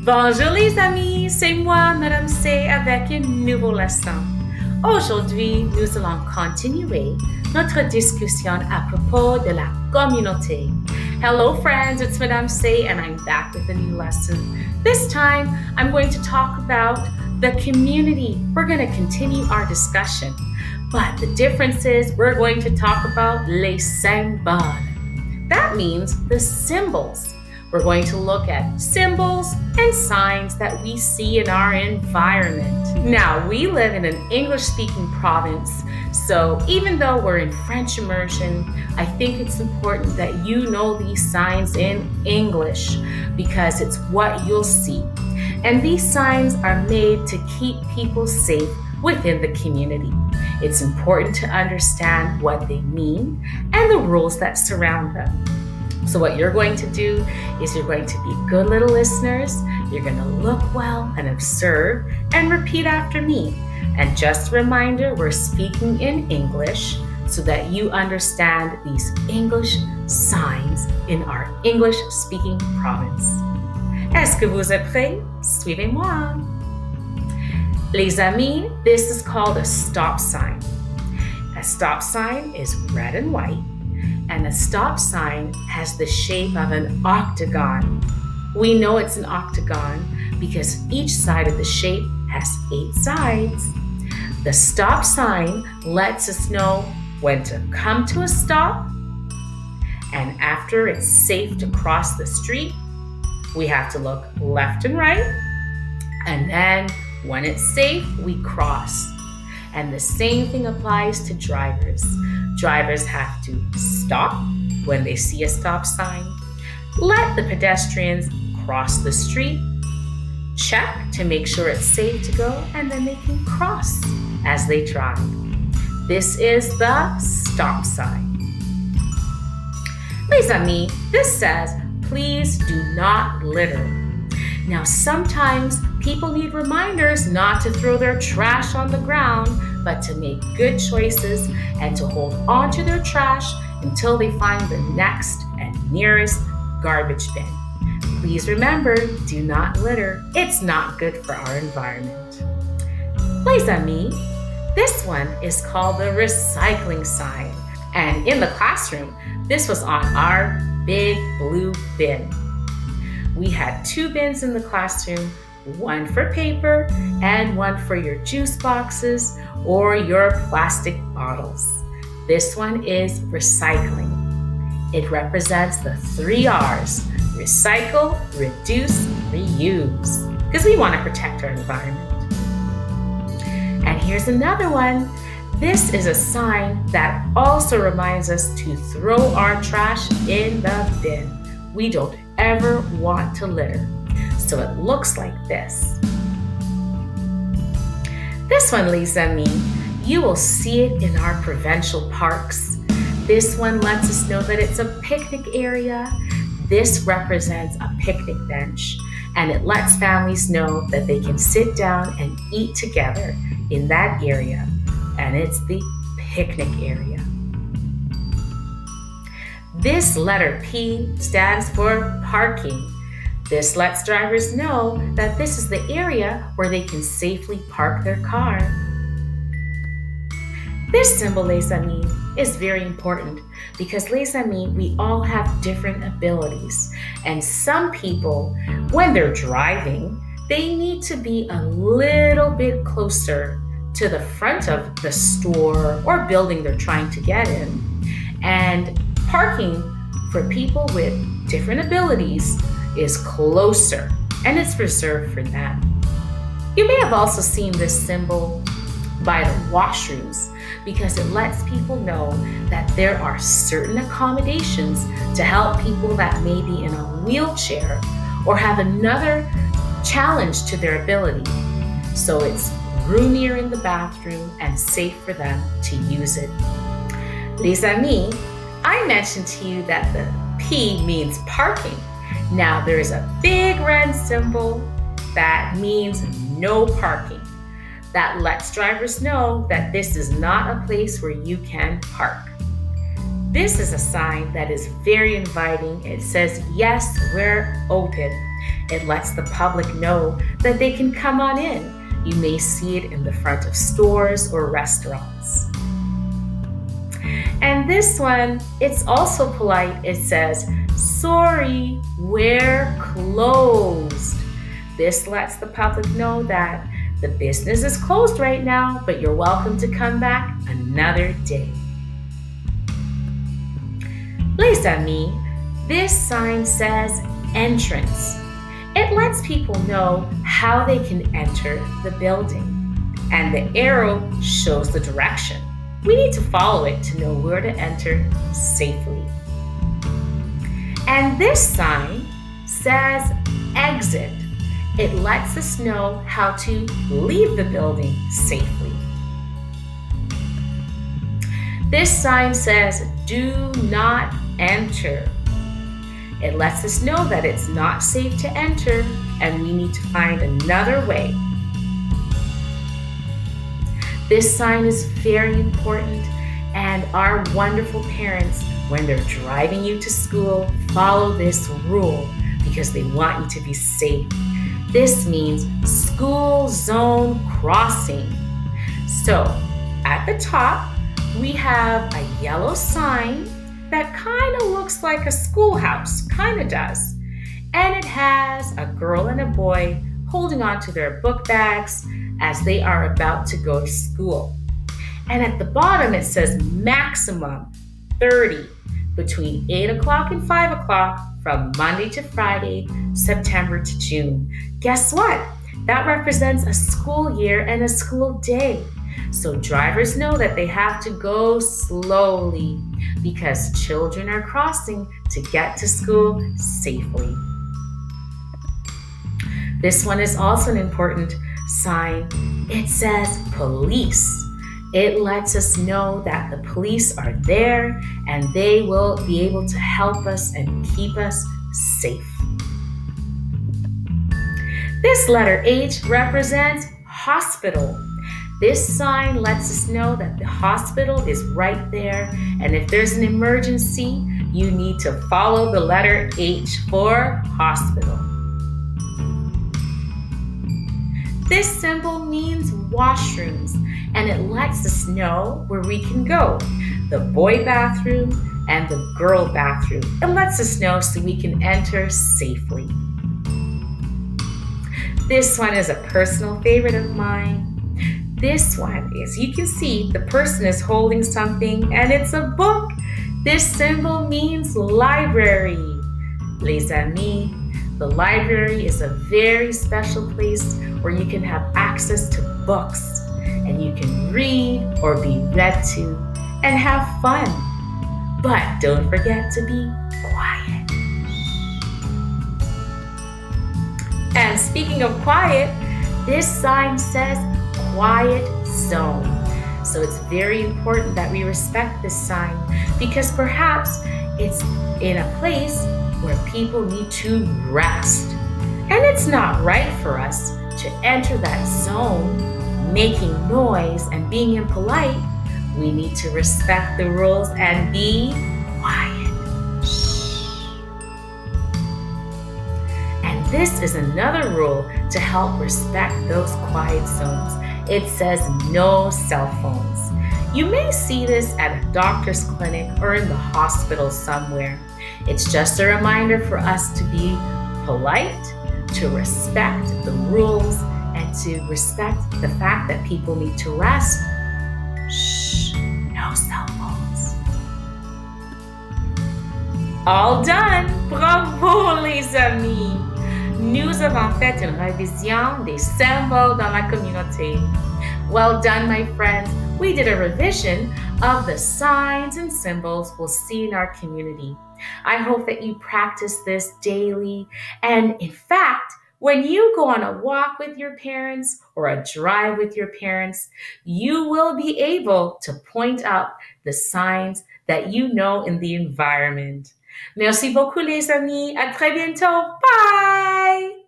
Bonjour les amis, c'est moi, Madame C, avec une nouvelle leçon. Aujourd'hui, nous allons continuer notre discussion à propos de la communauté. Hello friends, it's Madame C and I'm back with a new lesson. This time, I'm going to talk about the community. We're going to continue our discussion. But the difference is we're going to talk about les symboles. That means the symbols. We're going to look at symbols and signs that we see in our environment. Now, we live in an English-speaking province, so even though we're in French immersion, I think it's important that you know these signs in English because it's what you'll see. And these signs are made to keep people safe within the community. It's important to understand what they mean and the rules that surround them. So what you're going to do is you're going to be good little listeners. You're going to look well and observe and repeat after me. And just a reminder, we're speaking in English so that you understand these English signs in our English-speaking province. Est-ce que vous êtes prêts? Suivez-moi. Les amis, this is called a stop sign. A stop sign is red and white. And a stop sign has the shape of an octagon. We know it's an octagon because each side of the shape has 8 sides. The stop sign lets us know when to come to a stop, and after it's safe to cross the street, we have to look left and right, and then when it's safe, we cross. And the same thing applies to drivers. Drivers have to stop when they see a stop sign, let the pedestrians cross the street, check to make sure it's safe to go, and then they can cross as they drive. This is the stop sign. Les amis, this says, please do not litter. Now, sometimes people need reminders not to throw their trash on the ground, but to make good choices and to hold on to their trash until they find the next and nearest garbage bin. Please remember, do not litter. It's not good for our environment. Les amis, this one is called the recycling sign. And in the classroom, this was on our big blue bin. We had 2 bins in the classroom, one for paper and one for your juice boxes or your plastic bottles. This one is recycling. It represents the 3 R's: recycle, reduce, reuse, because we want to protect our environment. And here's another one. This is a sign that also reminds us to throw our trash in the bin. We don't ever want to litter. So it looks like this. This one, les amis, you will see it in our provincial parks. This one lets us know that it's a picnic area. This represents a picnic bench, and it lets families know that they can sit down and eat together in that area, and it's the picnic area. This letter P stands for parking. This lets drivers know that this is the area where they can safely park their car. This symbol, les amis, is very important because, les amis, we all have different abilities. And some people, when they're driving, they need to be a little bit closer to the front of the store or building they're trying to get in. And parking for people with different abilities is closer, and it's reserved for them. You may have also seen this symbol by the washrooms because it lets people know that there are certain accommodations to help people that may be in a wheelchair or have another challenge to their ability. So it's roomier in the bathroom and safe for them to use it. Les amis, I mentioned to you that the P means parking. Now there is a big red symbol that means no parking. That lets drivers know that this is not a place where you can park. This is a sign that is very inviting. It says, yes, we're open. It lets the public know that they can come on in. You may see it in the front of stores or restaurants. And this one, it's also polite. It says, sorry, we're closed. This lets the public know that the business is closed right now, but you're welcome to come back another day. Les amis, this sign says entrance. It lets people know how they can enter the building. And the arrow shows the direction. We need to follow it to know where to enter safely. And this sign says exit. It lets us know how to leave the building safely. This sign says do not enter. It lets us know that it's not safe to enter and we need to find another way. This sign is very important, and our wonderful parents, when they're driving you to school, follow this rule because they want you to be safe. This means school zone crossing. So at the top, we have a yellow sign that kind of looks like a schoolhouse, kind of does. And it has a girl and a boy holding on to their book bags as they are about to go to school. And at the bottom, it says maximum 30 between 8 o'clock and 5 o'clock from Monday to Friday, September to June. Guess what? That represents a school year and a school day. So drivers know that they have to go slowly because children are crossing to get to school safely. This one is also an important sign. It says police. It lets us know that the police are there and they will be able to help us and keep us safe. This letter H represents hospital. This sign lets us know that the hospital is right there, and if there's an emergency, you need to follow the letter H for hospital. This symbol means washrooms, and it lets us know where we can go. The boy bathroom and the girl bathroom. It lets us know so we can enter safely. This one is a personal favorite of mine. This one is, you can see the person is holding something and it's a book. This symbol means library. Les amis, the library is a very special place where you can have access to books and you can read or be read to and have fun. But don't forget to be quiet. And speaking of quiet, this sign says quiet zone. So it's very important that we respect this sign because perhaps it's in a place where people need to rest. And it's not right for us to enter that zone making noise and being impolite. We need to respect the rules and be quiet. Shh. And this is another rule to help respect those quiet zones. It says no cell phones. You may see this at a doctor's clinic or in the hospital somewhere. It's just a reminder for us to be polite, to respect the rules, and to respect the fact that people need to rest. Shh, no cell phones. All done! Bravo les amis! Nous avons fait une révision des symboles dans la communauté. Well done, my friends. We did a revision of the signs and symbols we'll see in our community. I hope that you practice this daily. And in fact, when you go on a walk with your parents or a drive with your parents, you will be able to point out the signs that you know in the environment. Merci beaucoup, les amis. À très bientôt. Bye!